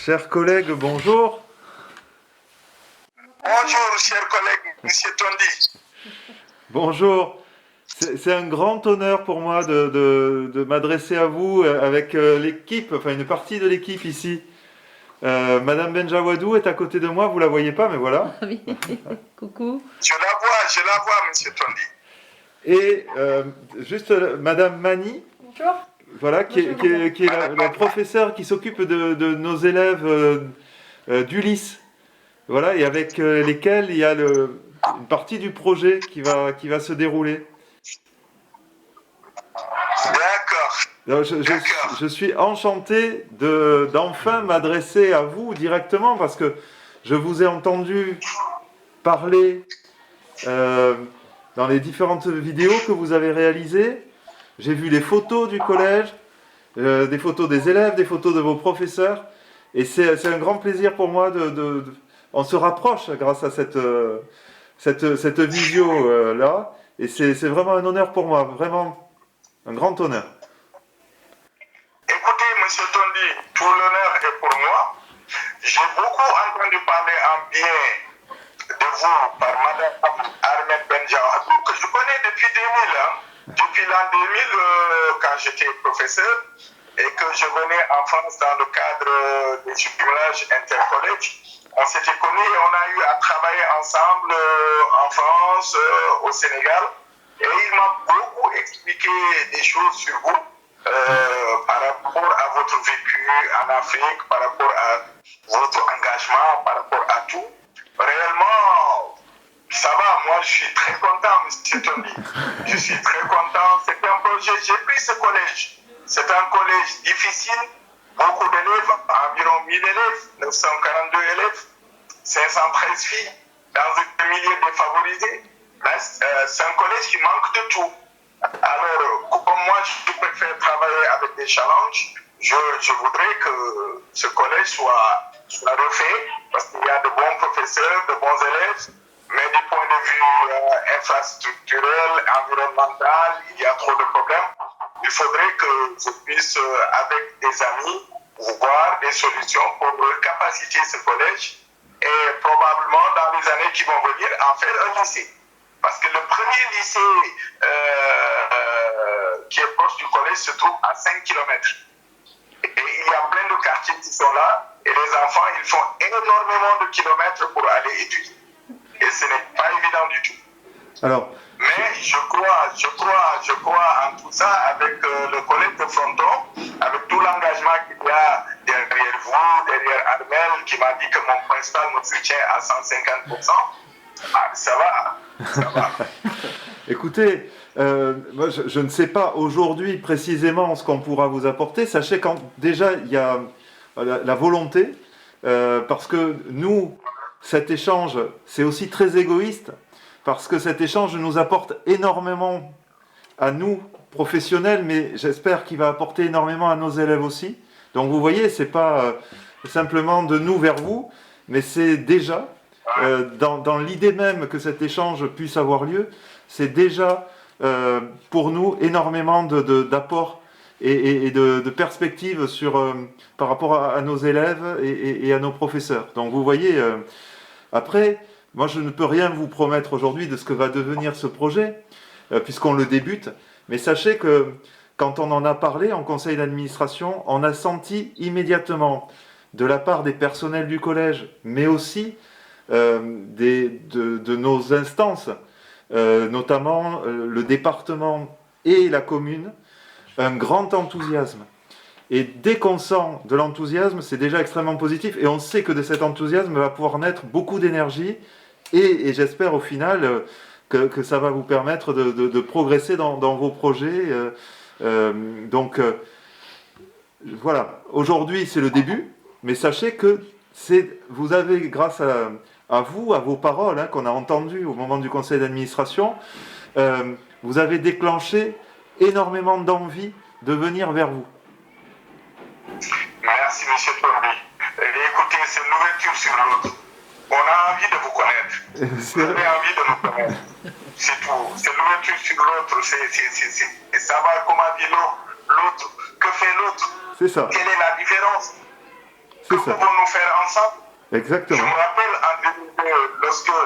Chers collègues, bonjour. Bonjour, chers collègues, Monsieur Tondi. Bonjour. C'est un grand honneur pour moi de m'adresser à vous avec l'équipe, enfin une partie de l'équipe ici. Madame Benjawadou est à côté de moi, vous la voyez pas, mais voilà. Ah oui, coucou. Je la vois, Monsieur Tondi. Et juste Madame Mani, Bonjour. voilà, qui est la professeure qui s'occupe de nos élèves d'Ulysse. Voilà, et avec lesquels il y a une partie du projet qui va se dérouler. D'accord. Alors, je suis enchanté d'enfin m'adresser à vous directement parce que je vous ai entendu parler dans les différentes vidéos que vous avez réalisées. J'ai vu les photos du collège, des photos des élèves, des photos de vos professeurs. Et c'est un grand plaisir pour moi on se rapproche grâce à cette visio là. Et c'est vraiment un honneur pour moi, vraiment un grand honneur. Écoutez, Monsieur Tondi, tout l'honneur est pour moi. J'ai beaucoup entendu parler en bien de vous par Madame Ahmed Benjawadou, que je connais depuis 2000, hein. Depuis l'an 2000, quand j'étais professeur, et que je venais en France dans le cadre des jumelage intercollèges. On s'était connus et on a eu à travailler ensemble en France, au Sénégal. Et il m'a beaucoup expliqué des choses sur vous par rapport à votre vécu en Afrique, par rapport à votre engagement, par rapport à tout. Réellement, ça va, moi je suis très content, M. Tondi. Je suis très content. C'est un projet, j'ai pris ce collège. C'est un collège difficile, beaucoup d'élèves, environ 1000 élèves, 942 élèves, 513 filles, dans un milieu défavorisé. C'est un collège qui manque de tout. Alors, comme moi je préfère travailler avec des challenges, je voudrais que ce collège soit refait, parce qu'il y a de bons professeurs, de bons élèves, mais du point de vue infrastructurel, environnemental, il y a trop de problèmes. Il faudrait que je puisse, avec des amis, voir des solutions pour capaciter ce collège et probablement dans les années qui vont venir en faire un lycée. Parce que le premier lycée qui est proche du collège se trouve à 5 km. Et il y a plein de quartiers qui sont là et les enfants, ils font énormément de kilomètres pour aller étudier. Et ce n'est pas évident du tout. Alors, mais je crois en tout ça avec le collège de Fronton, avec tout l'engagement qu'il y a derrière vous, derrière Armel, qui m'a dit que mon principal me soutient à 150%. Ah, ça va. écoutez, moi je ne sais pas aujourd'hui précisément ce qu'on pourra vous apporter. Sachez qu'déjà il y a la volonté, parce que nous, cet échange, c'est aussi très égoïste. Parce que cet échange nous apporte énormément à nous, professionnels, mais j'espère qu'il va apporter énormément à nos élèves aussi. Donc vous voyez, c'est pas simplement de nous vers vous, mais c'est déjà, dans l'idée même que cet échange puisse avoir lieu, c'est déjà pour nous énormément d'apports et de perspectives par rapport à nos élèves et à nos professeurs. Donc vous voyez, après... Moi, je ne peux rien vous promettre aujourd'hui de ce que va devenir ce projet, puisqu'on le débute. Mais sachez que quand on en a parlé en conseil d'administration, on a senti immédiatement, de la part des personnels du collège, mais aussi de nos instances, notamment le département et la commune, un grand enthousiasme. Et dès qu'on sent de l'enthousiasme, c'est déjà extrêmement positif. Et on sait que de cet enthousiasme va pouvoir naître beaucoup d'énergie. Et j'espère au final que ça va vous permettre de progresser dans vos projets. Voilà, aujourd'hui c'est le début, mais sachez que vous avez, grâce à vous, à vos paroles qu'on a entendues au moment du conseil d'administration, vous avez déclenché énormément d'envie de venir vers vous. Merci, M. Tondi. Écoutez, c'est l'ouverture sur l'autre. On a envie de vous connaître. Vous avez envie de nous connaître. C'est tout. C'est l'ouverture sur l'autre. C'est savoir comment vit l'autre. Que fait l'autre. C'est ça. Quelle est la différence. que C'est ça. pouvons-nous faire ensemble? Je Exactement. me rappelle en 2002,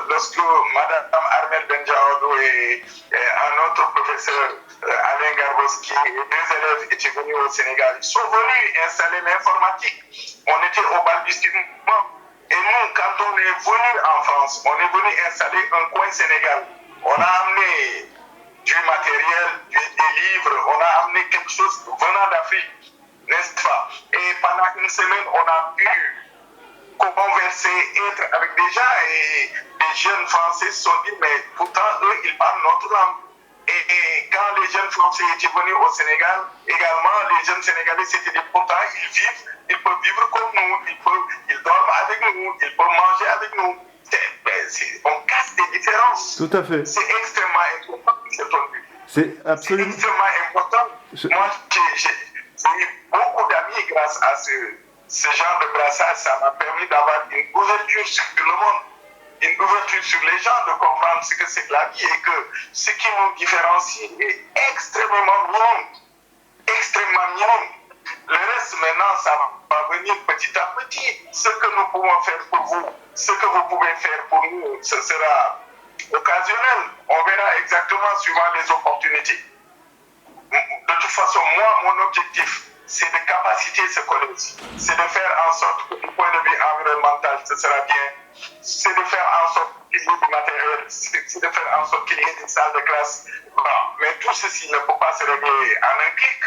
lorsque Madame Armel Benjaoudou et un autre professeur, Alain Garboski, et deux élèves étaient venus au Sénégal. Ils sont venus installer l'informatique. On était au balbutiement. Et nous, quand on est venu en France, on est venu installer un coin Sénégal. On a amené du matériel, des livres, on a amené quelque chose venant d'Afrique, n'est-ce pas? Et pendant une semaine, on a pu converser, être avec des gens, et les jeunes Français se sont dit, mais pourtant, eux, ils parlent notre langue. Et quand les jeunes Français étaient venus au Sénégal, également, les jeunes Sénégalais s'étaient dit, pourtant, ils peuvent vivre comme nous, ils dorment avec nous, ils peuvent manger avec nous. On casse des différences. Tout à fait. C'est extrêmement important, c'est ton but. C'est absolument... C'est extrêmement important. Moi, j'ai eu beaucoup d'amis grâce à ce genre de brassage. Ça m'a permis d'avoir une ouverture sur le monde, une ouverture sur les gens, de comprendre ce que c'est que la vie, et que ce qui nous différencie est extrêmement minime. Extrêmement minime. Le reste, maintenant, ça va venir petit à petit. Ce que nous pouvons faire pour vous, ce que vous pouvez faire pour nous, ce sera occasionnel. On verra exactement suivant les opportunités. De toute façon, moi, mon objectif, c'est de capaciter ce collège. C'est de faire en sorte que du point de vue environnemental, ce sera bien. C'est de faire en sorte qu'il y ait du matériel. C'est de faire en sorte qu'il y ait des salles de classe. Bon, mais tout ceci ne peut pas se régler en un clic.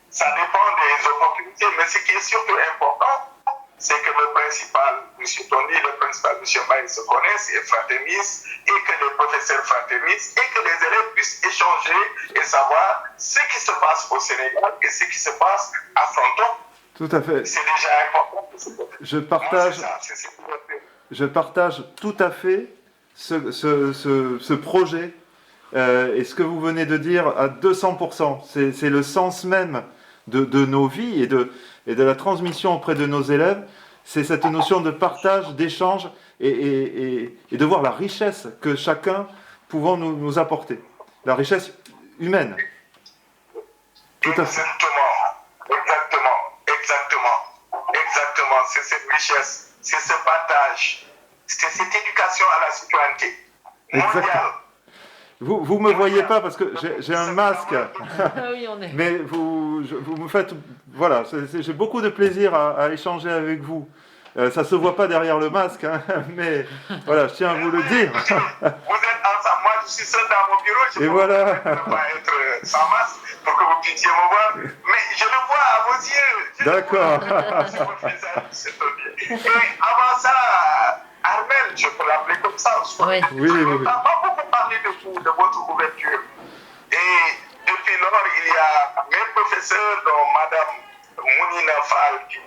Ça dépend des opportunités. Mais ce qui est surtout important, c'est que le principal, M. Tondi, le principal, M. Maï, se connaissent et fraternisent, et que les professeurs fraternisent, et que les élèves puissent échanger et savoir ce qui se passe au Sénégal et ce qui se passe à Fronton. Tout à fait. C'est déjà important. Je partage tout à fait ce projet et ce que vous venez de dire à 200%. C'est le sens même de nos vies et de la transmission auprès de nos élèves. C'est cette notion de partage, d'échange et de voir la richesse que chacun pouvons nous apporter. La richesse humaine. Tout à fait. Exactement. C'est cette richesse, c'est ce partage, c'est cette éducation à la citoyenneté mondiale. Vous me voyez pas parce que j'ai un masque, Oui, on est. mais vous me faites, voilà, j'ai beaucoup de plaisir à échanger avec vous. Ça se voit pas derrière le masque, hein, mais voilà, je tiens à vous le dire. Vous êtes ensemble, moi je suis seul dans mon bureau, je peux pas être sans masque pour que vous puissiez me voir, mais je le vois à vos yeux. D'accord. Et avant ça, Armel, je peux l'appeler comme ça. Oui. Oui. On a beaucoup parlé de vous, de votre ouverture. Et depuis lors, il y a mes professeurs, dont Madame Mounina Fall, qui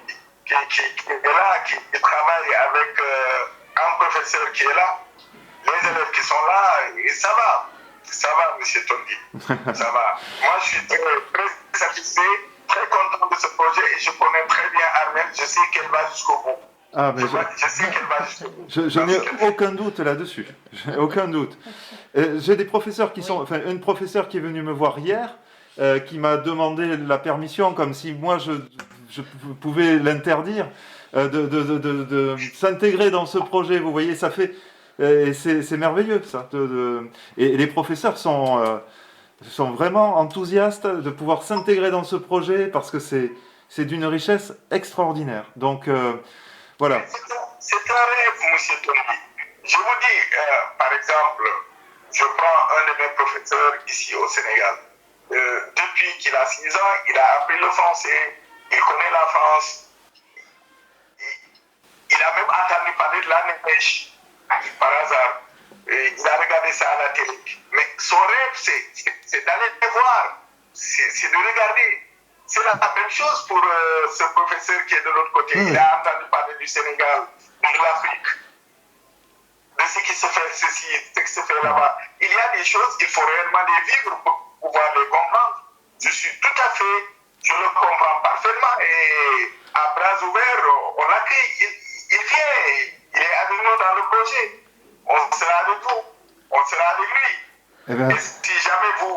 est là, qui travaille avec un professeur qui est là, les élèves qui sont là, et ça va, monsieur Tondi, ça va. Moi, je suis très satisfait, très content de ce projet, et je connais très bien Armel, je sais qu'elle va jusqu'au bout. Ah, mais je sais qu'elle va jusqu'au bout. je n'ai aucun doute là-dessus, aucun doute. J'ai des professeurs qui sont, enfin, une professeure qui est venue me voir hier, qui m'a demandé la permission, comme si moi je pouvais l'interdire, de s'intégrer dans ce projet. Vous voyez, ça fait, c'est merveilleux ça. Et les professeurs sont vraiment enthousiastes de pouvoir s'intégrer dans ce projet parce que c'est d'une richesse extraordinaire. Donc voilà. C'est un rêve, monsieur Tondi. Je vous dis, par exemple, je prends un de mes professeurs ici au Sénégal. Depuis qu'il a 6 ans, il a appris le français, il connaît la France. Il a même entendu parler de la neige, par hasard. Il a regardé ça à la télé. Mais son rêve, c'est d'aller les voir, c'est de regarder. C'est la même chose pour ce professeur qui est de l'autre côté. Il a entendu parler du Sénégal, de l'Afrique, de ce qui se fait ceci, ce qui se fait là-bas. Il y a des choses, il faut réellement les vivre pour pouvoir les comprendre. Je suis tout à fait, je le comprends parfaitement et à bras ouverts, on l'accueille. Il vient, il est avec nous dans le projet. On sera avec vous, on sera avec lui. Et si jamais vous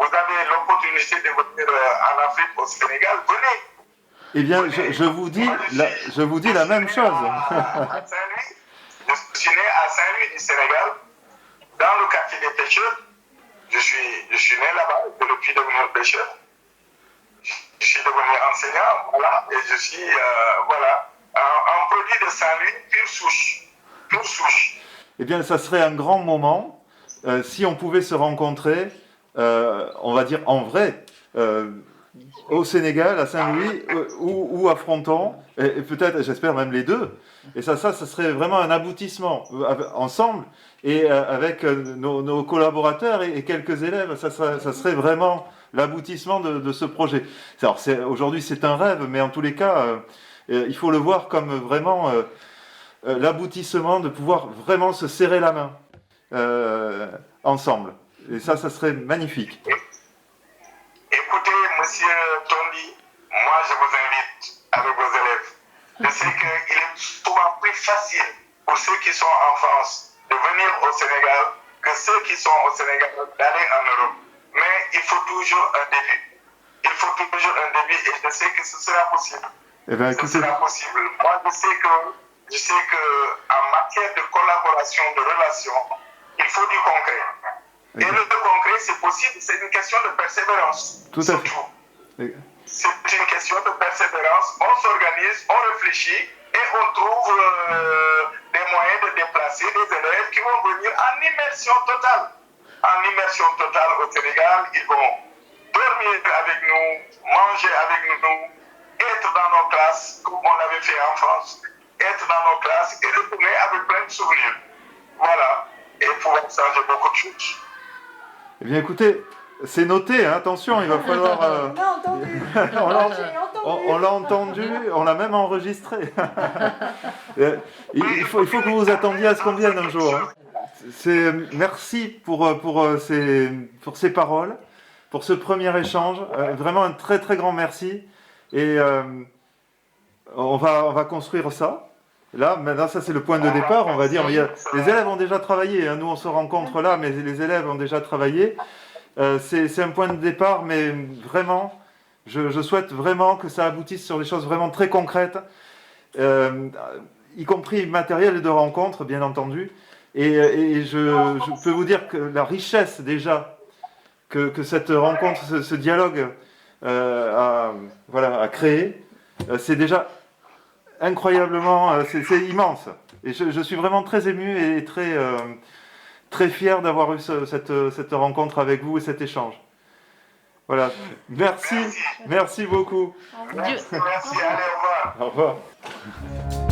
avez l'opportunité de venir en Afrique, au Sénégal, venez. Eh bien, je vous dis la même chose. À Saint-Louis, je suis né à Saint-Louis du Sénégal, dans le quartier des pêcheurs. Je suis né là-bas, je suis devenu pêcheur. Je suis devenu enseignant, voilà, et je suis, un produit de Saint-Louis, pure souche. Pure souche. Eh bien, ça serait un grand moment si on pouvait se rencontrer, on va dire en vrai, au Sénégal, à Saint-Louis ou à Fronton, et peut-être, j'espère même les deux. Et ça serait vraiment un aboutissement ensemble et avec nos collaborateurs et quelques élèves. Ça serait vraiment l'aboutissement de ce projet. Alors, aujourd'hui, c'est un rêve, mais en tous les cas, il faut le voir comme vraiment l'aboutissement de pouvoir vraiment se serrer la main ensemble. Et ça serait magnifique. Écoutez, monsieur Tondi, moi je vous invite avec vos élèves. Je sais qu'il est souvent plus facile pour ceux qui sont en France de venir au Sénégal que ceux qui sont au Sénégal d'aller en Europe. Mais il faut toujours un début. Il faut toujours un début et je sais que ce sera possible. Eh bien, écoutez... Ce sera possible. Moi, je sais que en matière de collaboration, de relation, il faut du concret. Et le concret, c'est possible, c'est une question de persévérance. Tout à fait. C'est une question de persévérance. On s'organise, on réfléchit et on trouve des moyens de déplacer des élèves qui vont venir en immersion totale. En immersion totale au Sénégal, ils vont dormir avec nous, manger avec nous, être dans nos classes, comme on l'avait fait en France, être dans nos classes et retourner avec plein de souvenirs. Voilà. Et pouvoir changer beaucoup de choses. Eh bien, écoutez, c'est noté, hein, attention, il va falloir... On l'a entendu. On l'a entendu, on l'a même enregistré. il faut que vous vous attendiez à ce qu'on vienne un jour. Hein. Merci pour ces paroles, pour ce premier échange. Vraiment un très très grand merci. Et on va construire ça. Là, maintenant, ça c'est le point de départ, on va dire. Les élèves ont déjà travaillé, hein. Nous on se rencontre là, mais les élèves ont déjà travaillé. C'est un point de départ, mais vraiment, je souhaite vraiment que ça aboutisse sur des choses vraiment très concrètes, y compris matériel et de rencontres, bien entendu. Et je peux vous dire que la richesse déjà que cette rencontre, ce dialogue a créé, c'est déjà incroyablement, c'est immense. Et je suis vraiment très ému et très fier d'avoir eu cette rencontre avec vous et cet échange. Voilà. Merci beaucoup. Merci, allez, au revoir. Au revoir.